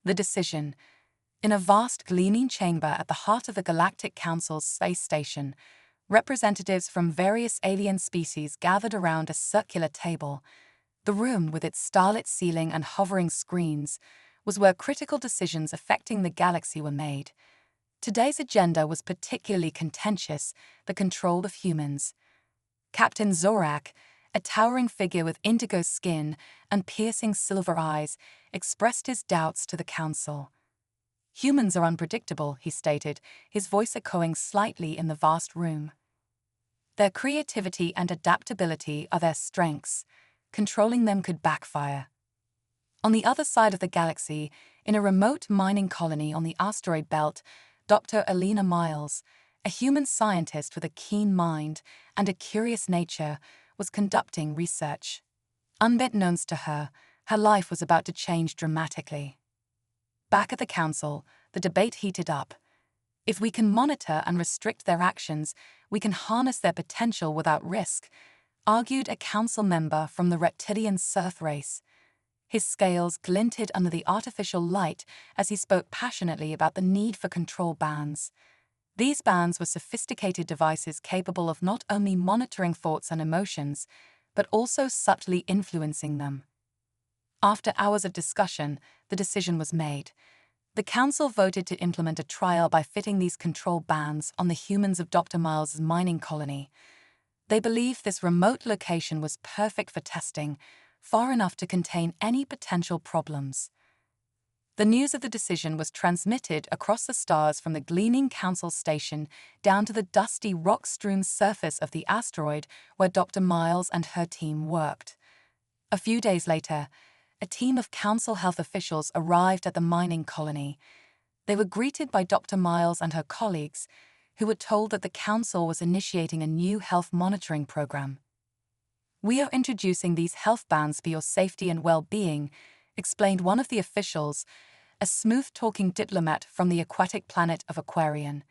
The decision. In a vast gleaming chamber at the heart of the Galactic Council's space station, representatives from various alien species gathered around a circular table. The room, with its starlit ceiling and hovering screens, was where critical decisions affecting the galaxy were made. Today's agenda was particularly contentious: the control of humans. Captain Zorak, a towering figure with indigo skin and piercing silver eyes, expressed his doubts to the council. "Humans are unpredictable," he stated, his voice echoing slightly in the vast room. "Their creativity and adaptability are their strengths. Controlling them could backfire." On the other side of the galaxy, in a remote mining colony on the asteroid belt, Dr. Alina Miles, a human scientist with a keen mind and a curious nature, was conducting research. Unbeknownst to her, her life was about to change dramatically. Back at the council, the debate heated up. If we can monitor and restrict their actions, we can harness their potential without risk, argued a council member from the reptilian Surf race. His scales glinted under the artificial light as he spoke passionately about the need for control bands. These bands were sophisticated devices capable of not only monitoring thoughts and emotions, but also subtly influencing them. After hours of discussion, the decision was made. The council voted to implement a trial by fitting these control bands on the humans of Dr. Miles' mining colony. They believed this remote location was perfect for testing, far enough to contain any potential problems. The news of the decision was transmitted across the stars from the gleaming council station down to the dusty rock-strewn surface of the asteroid where Dr. Miles and her team worked. A few days later, a team of council health officials arrived at the mining colony. They were greeted by Dr. Miles and her colleagues, who were told that the council was initiating a new health monitoring program. "We are introducing these health bands for your safety and well-being," explained one of the officials, a smooth-talking diplomat from the aquatic planet of Aquarian.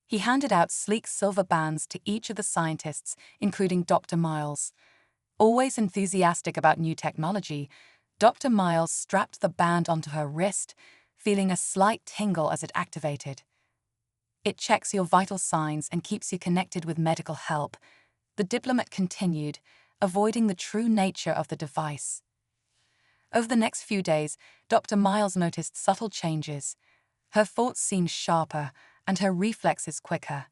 He handed out sleek silver bands to each of the scientists, including Dr. Miles. Always enthusiastic about new technology, Dr. Miles strapped the band onto her wrist, feeling a slight tingle as it activated. "It checks your vital signs and keeps you connected with medical help," the diplomat continued, avoiding the true nature of the device. Over the next few days, Dr. Miles noticed subtle changes. Her thoughts seemed sharper and her reflexes quicker.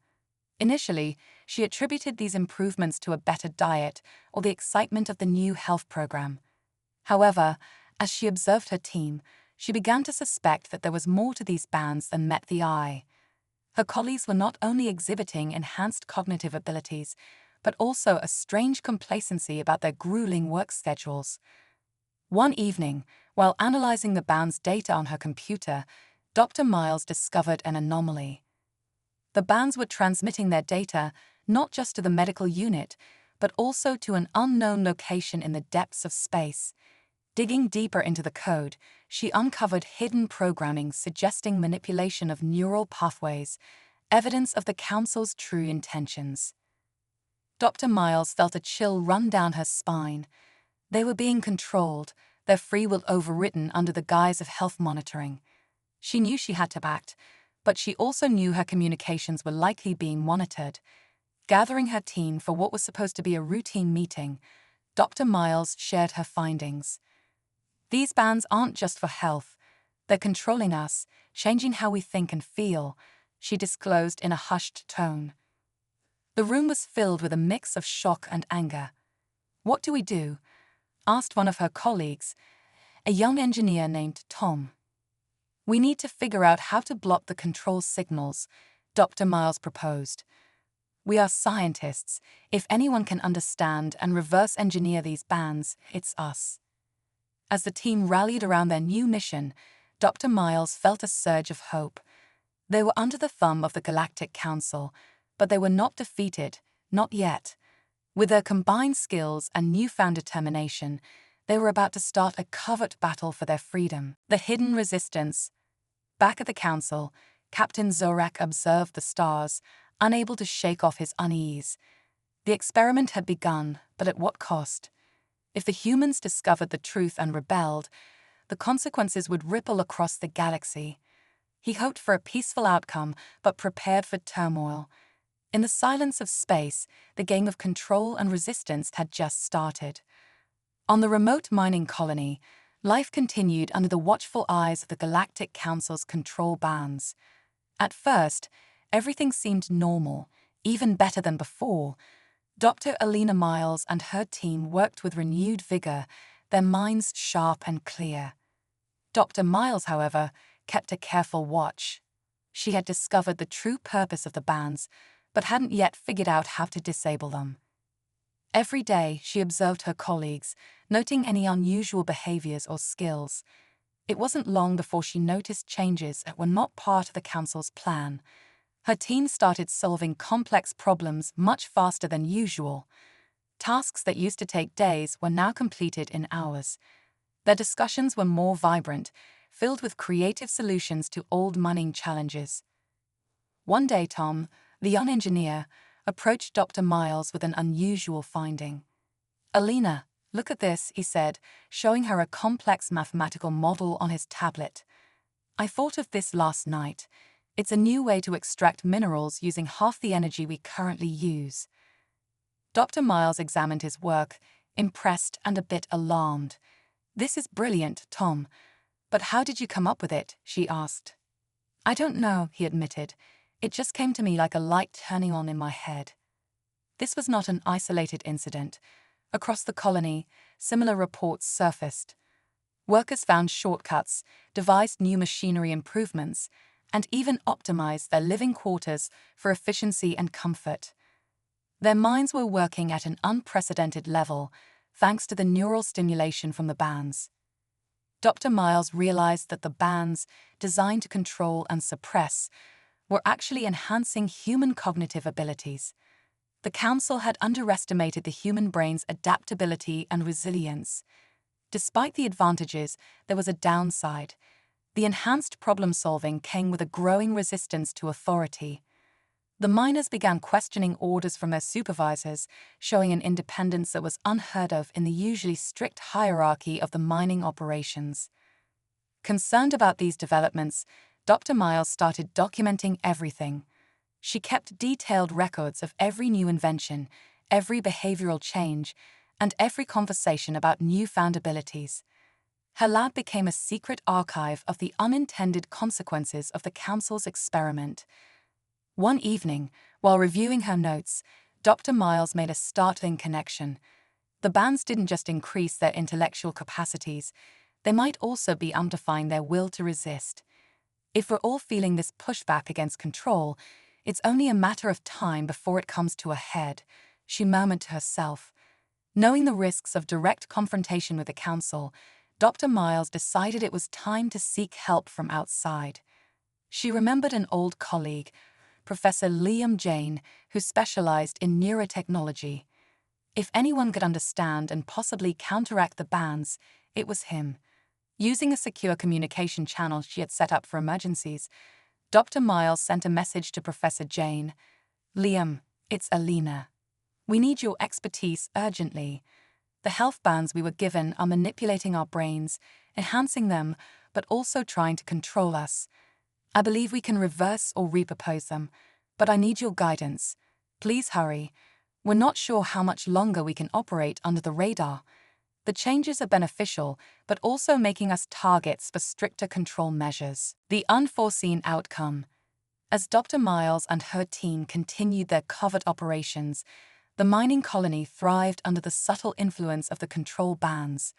Initially, she attributed these improvements to a better diet or the excitement of the new health program. However, as she observed her team, she began to suspect that there was more to these bands than met the eye. Her colleagues were not only exhibiting enhanced cognitive abilities, but also a strange complacency about their grueling work schedules. One evening, while analyzing the band's data on her computer, Dr. Miles discovered an anomaly. The bands were transmitting their data not just to the medical unit, but also to an unknown location in the depths of space. Digging deeper into the code, she uncovered hidden programming suggesting manipulation of neural pathways, evidence of the council's true intentions. Dr. Miles felt a chill run down her spine. They were being controlled, their free will overridden under the guise of health monitoring. She knew she had to act, but she also knew her communications were likely being monitored. Gathering her team for what was supposed to be a routine meeting, Dr. Miles shared her findings. "These bands aren't just for health. They're controlling us, changing how we think and feel," she disclosed in a hushed tone. The room was filled with a mix of shock and anger. "What do we do?" asked one of her colleagues, a young engineer named Tom. "We need to figure out how to block the control signals," Dr. Miles proposed. "We are scientists. If anyone can understand and reverse engineer these bands, it's us." As the team rallied around their new mission, Dr. Miles felt a surge of hope. They were under the thumb of the Galactic Council, but they were not defeated, not yet. With their combined skills and newfound determination, they were about to start a covert battle for their freedom. The hidden resistance. Back at the council, Captain Zorak observed the stars, unable to shake off his unease. The experiment had begun, but at what cost? If the humans discovered the truth and rebelled, the consequences would ripple across the galaxy. He hoped for a peaceful outcome, but prepared for turmoil. In the silence of space, the game of control and resistance had just started. On the remote mining colony, life continued under the watchful eyes of the Galactic Council's control bands. At first, everything seemed normal, even better than before. Dr. Alina Miles and her team worked with renewed vigor, their minds sharp and clear. Dr. Miles, however, kept a careful watch. She had discovered the true purpose of the bands, but hadn't yet figured out how to disable them. Every day, she observed her colleagues, noting any unusual behaviors or skills. It wasn't long before she noticed changes that were not part of the Council's plan. Her team started solving complex problems much faster than usual. Tasks that used to take days were now completed in hours. Their discussions were more vibrant, filled with creative solutions to old mining challenges. One day, Tom, the young engineer, approached Dr. Miles with an unusual finding. "Alina, look at this," he said, showing her a complex mathematical model on his tablet. "I thought of this last night. It's a new way to extract minerals using half the energy we currently use." Dr. Miles examined his work, impressed and a bit alarmed. "This is brilliant, Tom. But how did you come up with it?" she asked. "I don't know," he admitted. "It just came to me like a light turning on in my head." This was not an isolated incident. Across the colony, similar reports surfaced. Workers found shortcuts, devised new machinery improvements, and even optimized their living quarters for efficiency and comfort. Their minds were working at an unprecedented level, thanks to the neural stimulation from the bands. Dr. Miles realized that the bands, designed to control and suppress, were actually enhancing human cognitive abilities. The Council had underestimated the human brain's adaptability and resilience. Despite the advantages, there was a downside. The enhanced problem-solving came with a growing resistance to authority. The miners began questioning orders from their supervisors, showing an independence that was unheard of in the usually strict hierarchy of the mining operations. Concerned about these developments, Dr. Miles started documenting everything. She kept detailed records of every new invention, every behavioral change, and every conversation about newfound abilities. Her lab became a secret archive of the unintended consequences of the Council's experiment. One evening, while reviewing her notes, Dr. Miles made a startling connection. The bands didn't just increase their intellectual capacities, they might also be amplifying their will to resist. If we're all feeling this pushback against control, it's only a matter of time before it comes to a head, she murmured to herself. Knowing the risks of direct confrontation with the Council, Dr. Miles decided it was time to seek help from outside. She remembered an old colleague, Professor Liam Jane, who specialized in neurotechnology. If anyone could understand and possibly counteract the bands, it was him. Using a secure communication channel she had set up for emergencies, Dr. Miles sent a message to Professor Jane. "Liam, it's Alina. We need your expertise urgently. The health bands we were given are manipulating our brains, enhancing them, but also trying to control us. I believe we can reverse or repurpose them, but I need your guidance. Please hurry. We're not sure how much longer we can operate under the radar. The changes are beneficial, but also making us targets for stricter control measures." The unforeseen outcome. As Dr. Miles and her team continued their covert operations, the mining colony thrived under the subtle influence of the control bands.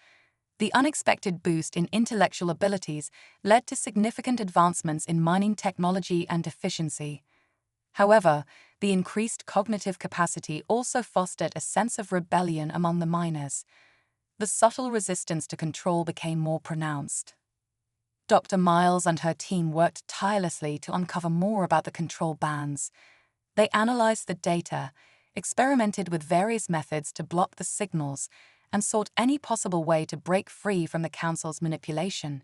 The unexpected boost in intellectual abilities led to significant advancements in mining technology and efficiency. However, the increased cognitive capacity also fostered a sense of rebellion among the miners. The subtle resistance to control became more pronounced. Dr. Miles and her team worked tirelessly to uncover more about the control bands. They analyzed the data, experimented with various methods to block the signals, and sought any possible way to break free from the Council's manipulation.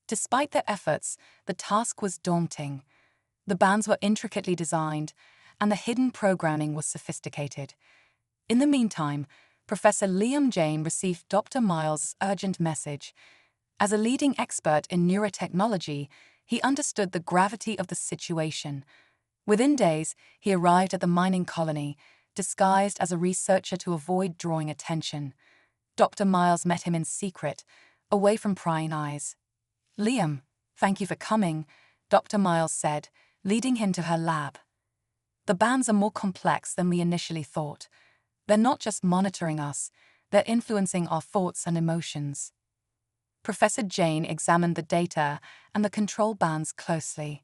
Despite their efforts, the task was daunting. The bands were intricately designed, and the hidden programming was sophisticated. In the meantime, Professor Liam Jane received Dr. Miles' urgent message. As a leading expert in neurotechnology, he understood the gravity of the situation. Within days, he arrived at the mining colony, disguised as a researcher to avoid drawing attention. Dr. Miles met him in secret, away from prying eyes. "Liam, thank you for coming," Dr. Miles said, leading him to her lab. "The bands are more complex than we initially thought. They're not just monitoring us, they're influencing our thoughts and emotions." Professor Jane examined the data and the control bands closely.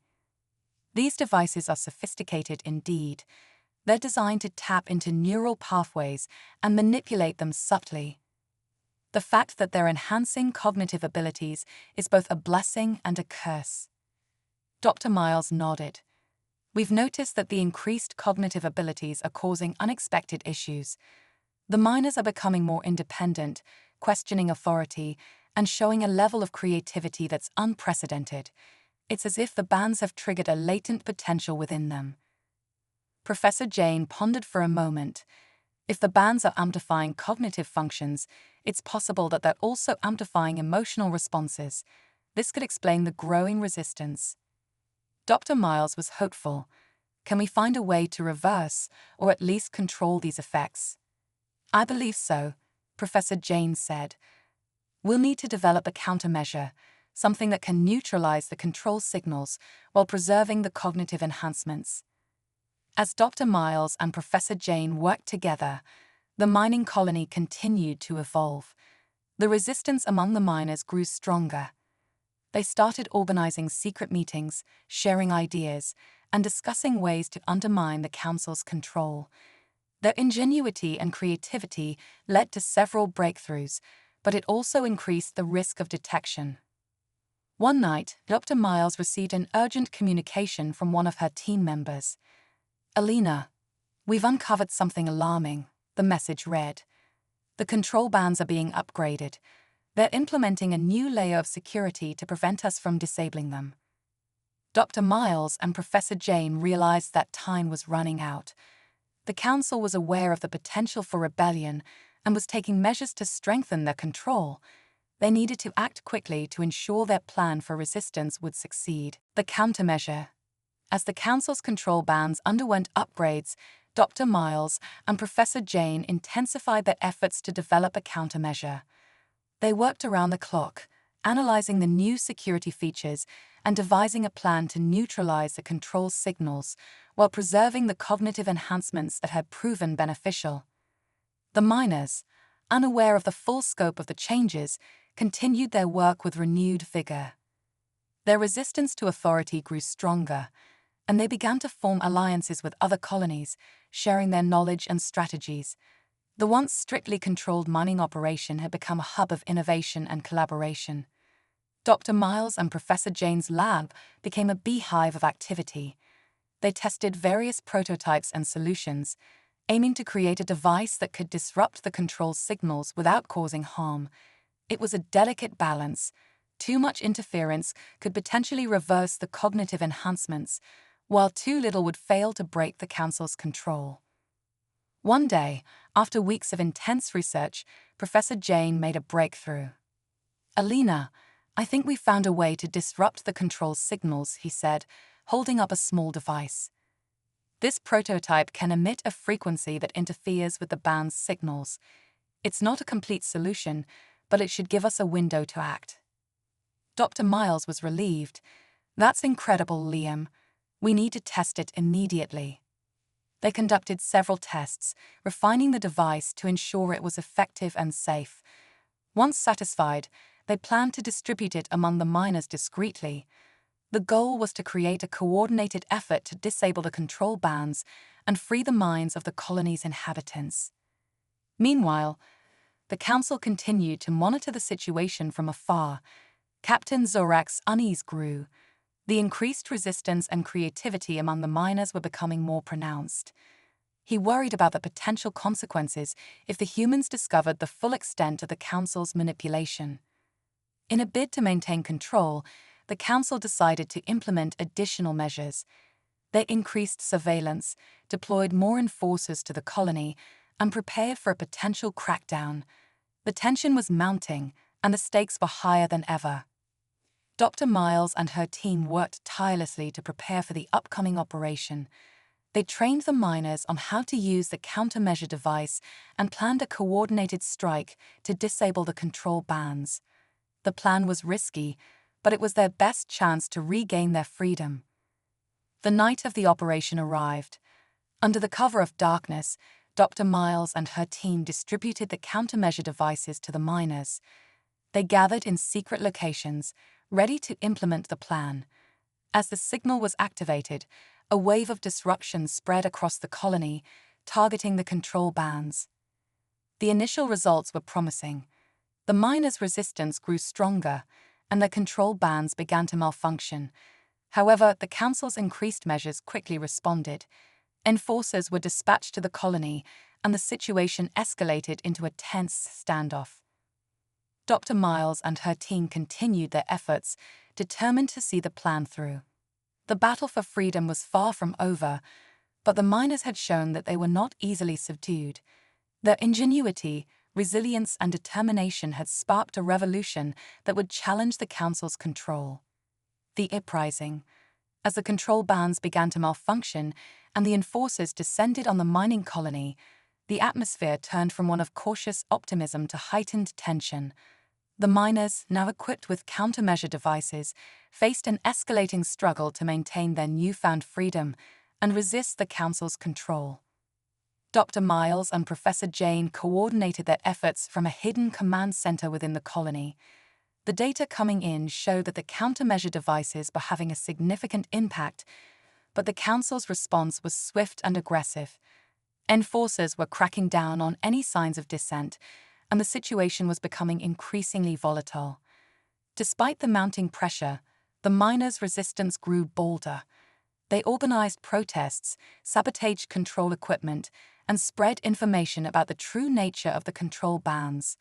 These devices are sophisticated indeed. They're designed to tap into neural pathways and manipulate them subtly. The fact that they're enhancing cognitive abilities is both a blessing and a curse. Dr. Miles nodded. "We've noticed that the increased cognitive abilities are causing unexpected issues. The miners are becoming more independent, questioning authority, and showing a level of creativity that's unprecedented. It's as if the bands have triggered a latent potential within them." Professor Jane pondered for a moment. If the bands are amplifying cognitive functions, it's possible that they're also amplifying emotional responses. This could explain the growing resistance. Dr. Miles was hopeful. "Can we find a way to reverse, or at least control these effects?" "I believe so," Professor Jane said. "We'll need to develop a countermeasure, something that can neutralize the control signals while preserving the cognitive enhancements." As Dr. Miles and Professor Jane worked together, the mining colony continued to evolve. The resistance among the miners grew stronger. They started organizing secret meetings, sharing ideas, and discussing ways to undermine the council's control. Their ingenuity and creativity led to several breakthroughs, but it also increased the risk of detection. One night, Dr. Miles received an urgent communication from one of her team members. "Alina, we've uncovered something alarming," the message read. "The control bands are being upgraded. They're implementing a new layer of security to prevent us from disabling them." Dr. Miles and Professor Jane realized that time was running out. The council was aware of the potential for rebellion and was taking measures to strengthen their control. They needed to act quickly to ensure their plan for resistance would succeed. The countermeasure. As the council's control bands underwent upgrades, Dr. Miles and Professor Jane intensified their efforts to develop a countermeasure. They worked around the clock, analyzing the new security features and devising a plan to neutralize the control signals while preserving the cognitive enhancements that had proven beneficial. The miners, unaware of the full scope of the changes, continued their work with renewed vigor. Their resistance to authority grew stronger, and they began to form alliances with other colonies, sharing their knowledge and strategies. The once strictly controlled mining operation had become a hub of innovation and collaboration. Dr. Miles and Professor Jane's lab became a beehive of activity. They tested various prototypes and solutions, aiming to create a device that could disrupt the control signals without causing harm. It was a delicate balance. Too much interference could potentially reverse the cognitive enhancements, while too little would fail to break the council's control. One day, after weeks of intense research, Professor Jane made a breakthrough. "Alina, I think we found a way to disrupt the control signals," he said, holding up a small device. "This prototype can emit a frequency that interferes with the band's signals. It's not a complete solution, but it should give us a window to act." Dr. Miles was relieved. "That's incredible, Liam. We need to test it immediately." They conducted several tests, refining the device to ensure it was effective and safe. Once satisfied, they planned to distribute it among the miners discreetly. The goal was to create a coordinated effort to disable the control bands and free the minds of the colony's inhabitants. Meanwhile, the council continued to monitor the situation from afar. Captain Zorak's unease grew. The increased resistance and creativity among the miners were becoming more pronounced. He worried about the potential consequences if the humans discovered the full extent of the council's manipulation. In a bid to maintain control, the council decided to implement additional measures. They increased surveillance, deployed more enforcers to the colony, and prepared for a potential crackdown. The tension was mounting, and the stakes were higher than ever. Dr. Miles and her team worked tirelessly to prepare for the upcoming operation. They trained the miners on how to use the countermeasure device and planned a coordinated strike to disable the control bands. The plan was risky, but it was their best chance to regain their freedom. The night of the operation arrived. Under the cover of darkness, Dr. Miles and her team distributed the countermeasure devices to the miners. They gathered in secret locations, ready to implement the plan. As the signal was activated, a wave of disruption spread across the colony, targeting the control bands. The initial results were promising. The miners' resistance grew stronger, and their control bands began to malfunction. However, the Council's increased measures quickly responded. Enforcers were dispatched to the colony, and the situation escalated into a tense standoff. Dr. Miles and her team continued their efforts, determined to see the plan through. The battle for freedom was far from over, but the miners had shown that they were not easily subdued. Their ingenuity, resilience, and determination had sparked a revolution that would challenge the Council's control. The uprising. As the control bands began to malfunction and the enforcers descended on the mining colony, the atmosphere turned from one of cautious optimism to heightened tension. The miners, now equipped with countermeasure devices, faced an escalating struggle to maintain their newfound freedom and resist the Council's control. Dr. Miles and Professor Jane coordinated their efforts from a hidden command center within the colony. The data coming in showed that the countermeasure devices were having a significant impact, but the Council's response was swift and aggressive. Enforcers were cracking down on any signs of dissent, and the situation was becoming increasingly volatile. Despite the mounting pressure, the miners' resistance grew bolder. They organized protests, sabotaged control equipment, and spread information about the true nature of the control bands.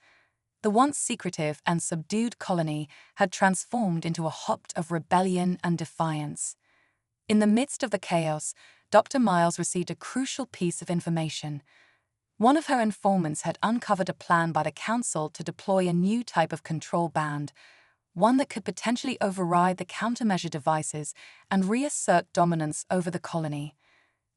The once secretive and subdued colony had transformed into a hotbed of rebellion and defiance. In the midst of the chaos, Dr. Miles received a crucial piece of information. One of her informants had uncovered a plan by the Council to deploy a new type of control band, one that could potentially override the countermeasure devices and reassert dominance over the colony.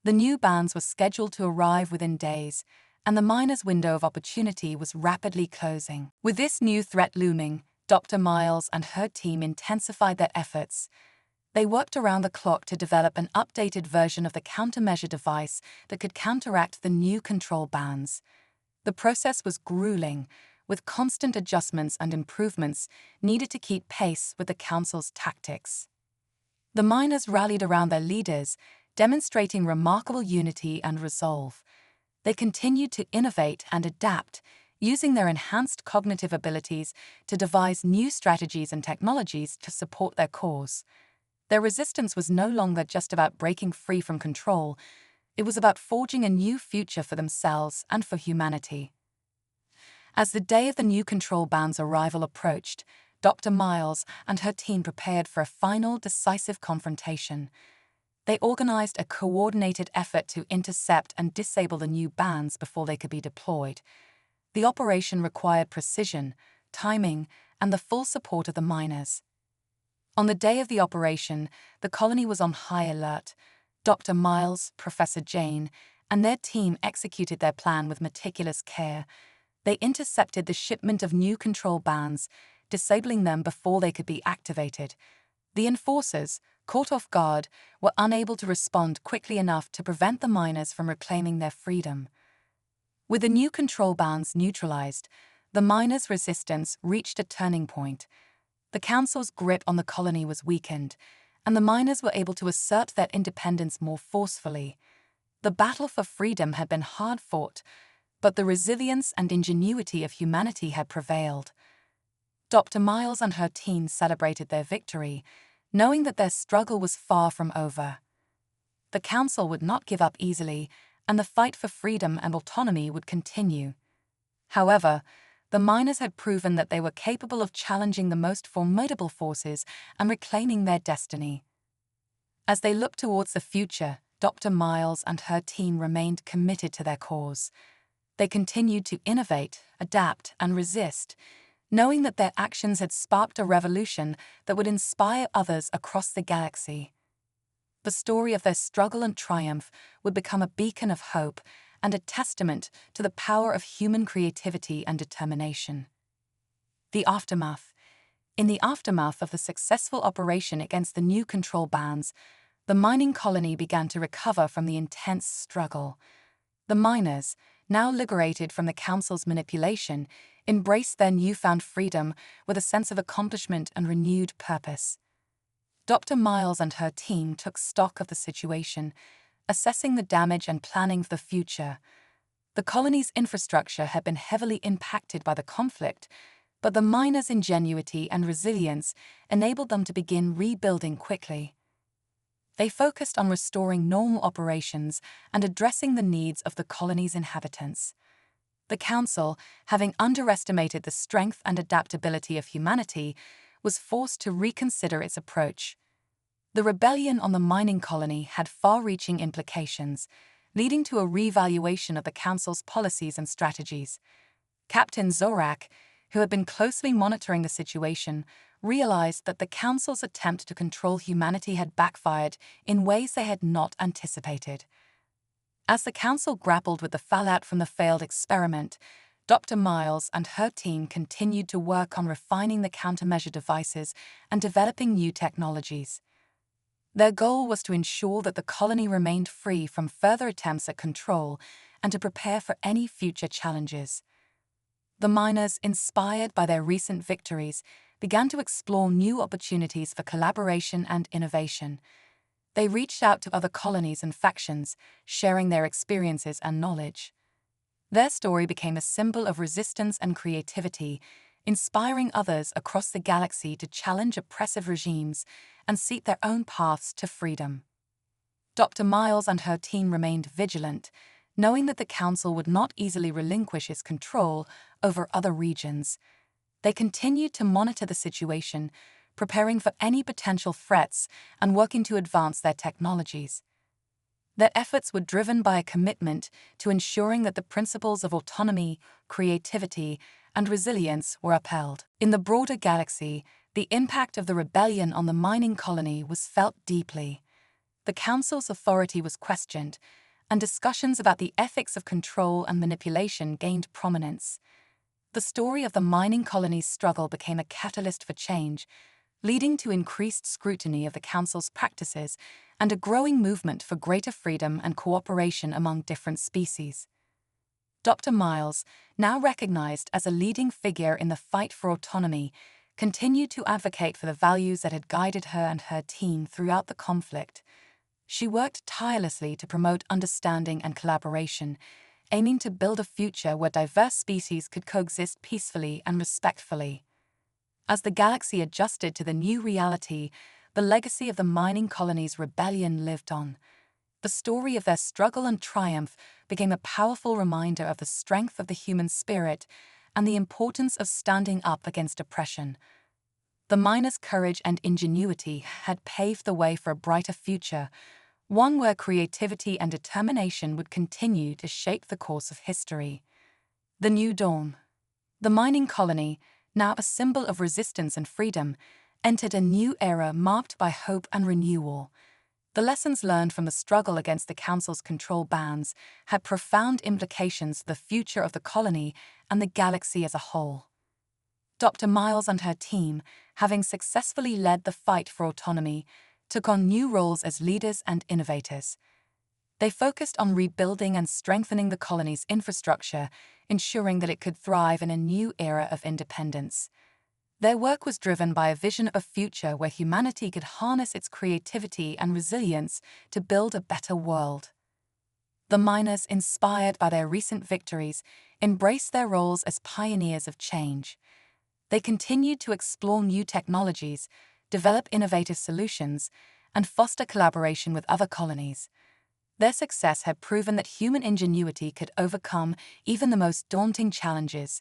The new bands were scheduled to arrive within days, and the miners' window of opportunity was rapidly closing. With this new threat looming, Dr. Miles and her team intensified their efforts. They worked around the clock to develop an updated version of the countermeasure device that could counteract the new control bands. The process was grueling, with constant adjustments and improvements needed to keep pace with the Council's tactics. The miners rallied around their leaders, demonstrating remarkable unity and resolve. They continued to innovate and adapt, using their enhanced cognitive abilities to devise new strategies and technologies to support their cause. Their resistance was no longer just about breaking free from control, it was about forging a new future for themselves and for humanity. As the day of the new control band's arrival approached, Dr. Miles and her team prepared for a final, decisive confrontation. They organized a coordinated effort to intercept and disable the new bands before they could be deployed. The operation required precision, timing, and the full support of the miners. On the day of the operation, the colony was on high alert. Dr. Miles, Professor Jane, and their team executed their plan with meticulous care. They intercepted the shipment of new control bands, disabling them before they could be activated. The enforcers, caught off guard, were unable to respond quickly enough to prevent the miners from reclaiming their freedom. With the new control bands neutralized, the miners' resistance reached a turning point. The Council's grip on the colony was weakened, and the miners were able to assert their independence more forcefully. The battle for freedom had been hard fought, but the resilience and ingenuity of humanity had prevailed. Dr. Miles and her team celebrated their victory, knowing that their struggle was far from over. The Council would not give up easily, and the fight for freedom and autonomy would continue. However, the miners had proven that they were capable of challenging the most formidable forces and reclaiming their destiny. As they looked towards the future, Dr. Miles and her team remained committed to their cause. They continued to innovate, adapt, and resist, knowing that their actions had sparked a revolution that would inspire others across the galaxy. The story of their struggle and triumph would become a beacon of hope and a testament to the power of human creativity and determination. The aftermath. In the aftermath of the successful operation against the new control bands, the mining colony began to recover from the intense struggle. The miners, now liberated from the Council's manipulation, embraced their newfound freedom with a sense of accomplishment and renewed purpose. Dr. Miles and her team took stock of the situation, assessing the damage and planning for the future. The colony's infrastructure had been heavily impacted by the conflict, but the miners' ingenuity and resilience enabled them to begin rebuilding quickly. They focused on restoring normal operations and addressing the needs of the colony's inhabitants. The Council, having underestimated the strength and adaptability of humanity, was forced to reconsider its approach. The rebellion on the mining colony had far-reaching implications, leading to a reevaluation of the Council's policies and strategies. Captain Zorak, who had been closely monitoring the situation, realized that the Council's attempt to control humanity had backfired in ways they had not anticipated. As the Council grappled with the fallout from the failed experiment, Dr. Miles and her team continued to work on refining the countermeasure devices and developing new technologies. Their goal was to ensure that the colony remained free from further attempts at control and to prepare for any future challenges. The miners, inspired by their recent victories, began to explore new opportunities for collaboration and innovation. They reached out to other colonies and factions, sharing their experiences and knowledge. Their story became a symbol of resistance and creativity, inspiring others across the galaxy to challenge oppressive regimes and seek their own paths to freedom. Dr. Miles and her team remained vigilant, knowing that the Council would not easily relinquish its control over other regions. They continued to monitor the situation, preparing for any potential threats and working to advance their technologies. Their efforts were driven by a commitment to ensuring that the principles of autonomy, creativity, and resilience were upheld. In the broader galaxy, the impact of the rebellion on the mining colony was felt deeply. The Council's authority was questioned, and discussions about the ethics of control and manipulation gained prominence. The story of the mining colony's struggle became a catalyst for change, leading to increased scrutiny of the Council's practices and a growing movement for greater freedom and cooperation among different species. Dr. Miles, now recognized as a leading figure in the fight for autonomy, continued to advocate for the values that had guided her and her team throughout the conflict. She worked tirelessly to promote understanding and collaboration, aiming to build a future where diverse species could coexist peacefully and respectfully. As the galaxy adjusted to the new reality, the legacy of the mining colony's rebellion lived on. The story of their struggle and triumph became a powerful reminder of the strength of the human spirit and the importance of standing up against oppression. The miners' courage and ingenuity had paved the way for a brighter future, one where creativity and determination would continue to shape the course of history. The New Dawn. The mining colony, now a symbol of resistance and freedom, entered a new era marked by hope and renewal. The lessons learned from the struggle against the Council's control bands had profound implications for the future of the colony and the galaxy as a whole. Dr. Miles and her team, having successfully led the fight for autonomy, took on new roles as leaders and innovators. They focused on rebuilding and strengthening the colony's infrastructure, ensuring that it could thrive in a new era of independence. Their work was driven by a vision of a future where humanity could harness its creativity and resilience to build a better world. The miners, inspired by their recent victories, embraced their roles as pioneers of change. They continued to explore new technologies, develop innovative solutions, and foster collaboration with other colonies. Their success had proven that human ingenuity could overcome even the most daunting challenges,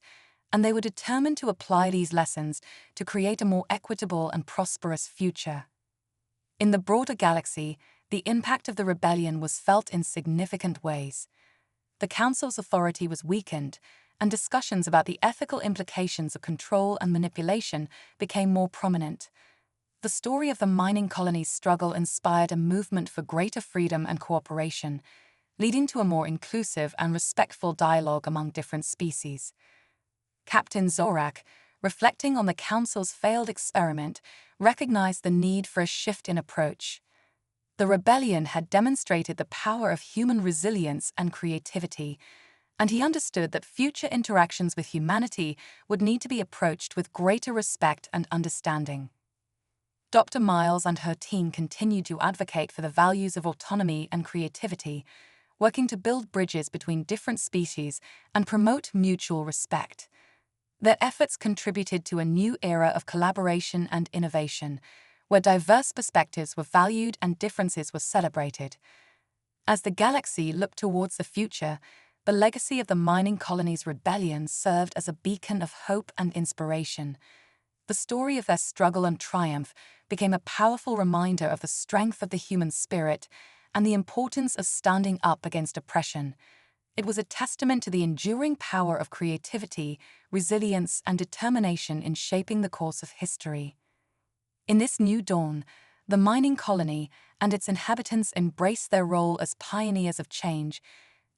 and they were determined to apply these lessons to create a more equitable and prosperous future. In the broader galaxy, the impact of the rebellion was felt in significant ways. The Council's authority was weakened, and discussions about the ethical implications of control and manipulation became more prominent. The story of the mining colony's struggle inspired a movement for greater freedom and cooperation, leading to a more inclusive and respectful dialogue among different species. Captain Zorak, reflecting on the Council's failed experiment, recognized the need for a shift in approach. The rebellion had demonstrated the power of human resilience and creativity, and he understood that future interactions with humanity would need to be approached with greater respect and understanding. Dr. Miles and her team continued to advocate for the values of autonomy and creativity, working to build bridges between different species and promote mutual respect. Their efforts contributed to a new era of collaboration and innovation, where diverse perspectives were valued and differences were celebrated. As the galaxy looked towards the future, the legacy of the mining colony's rebellion served as a beacon of hope and inspiration. The story of their struggle and triumph became a powerful reminder of the strength of the human spirit and the importance of standing up against oppression. It was a testament to the enduring power of creativity, resilience, and determination in shaping the course of history. In this new dawn, the mining colony and its inhabitants embraced their role as pioneers of change,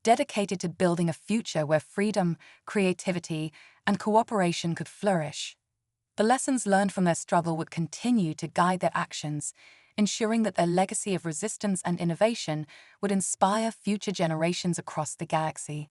dedicated to building a future where freedom, creativity, and cooperation could flourish. The lessons learned from their struggle would continue to guide their actions, ensuring that their legacy of resistance and innovation would inspire future generations across the galaxy.